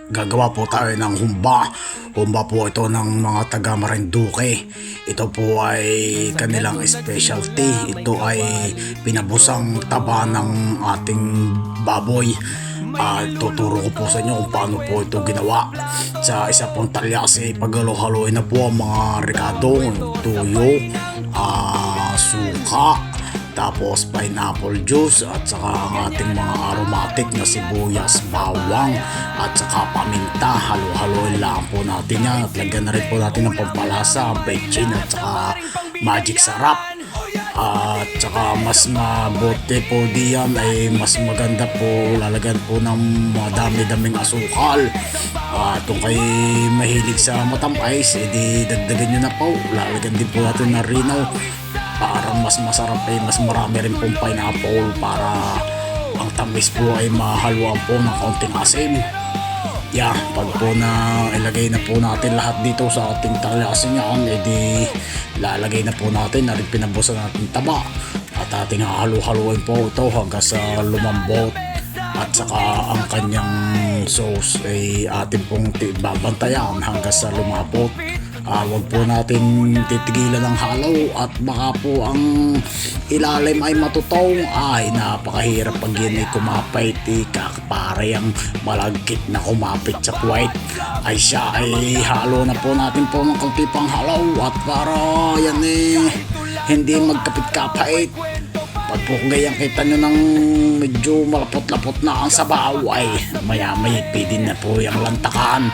Gagawa po tayo ng humba. Humba po ito ng mga taga Marinduque. Ito po ay kanilang specialty. Ito ay pinabusang taba ng ating baboy. Tuturo ko po sa inyo kung paano po ito ginawa. Sa isa pong talyasi, paghalo-haloin na po ang mga rekado, tuyo, suka, tapos pineapple juice at saka ang ating mga aromatic na sibuyas, bawang at saka paminta. Halo-haloin lang po natin yan at lagyan na rin po natin ng pampalasa, bechin at saka magic sarap. At saka mas mabuti po diyan ay mas maganda po lalagyan po ng madami-daming asukal. Kung kayo mahilig sa matamis, edi dagdagan nyo na po. Lalagyan din po natin ng rinaw para mas masarap, mas marami rin pong pineapple para ang tamis po ay mahaluan po ng kaunting asim. Pag po na ilagay na po natin lahat dito sa ating talyasi niyan, edi lalagay na po natin na rin pinabusan natin taba at ating halu-haluin po ito hanggang sa lumambot. At saka ang kanyang sauce ay atin pong babantayan hanggang sa lumapot. Huwag po natin titigilan ng halaw at baka po ang ilalim ay matutong. Napakahirap pag yun ay kumapit. Kakapare ang malagkit na kumapit sa puwet. Siya ay halo na po natin po ng kaunti pang halaw at para yan hindi magkapit-kapait. Pag po gayang kita nyo ng medyo malapot-lapot na ang sabaw, maya-maya pwede na po yung lantakan.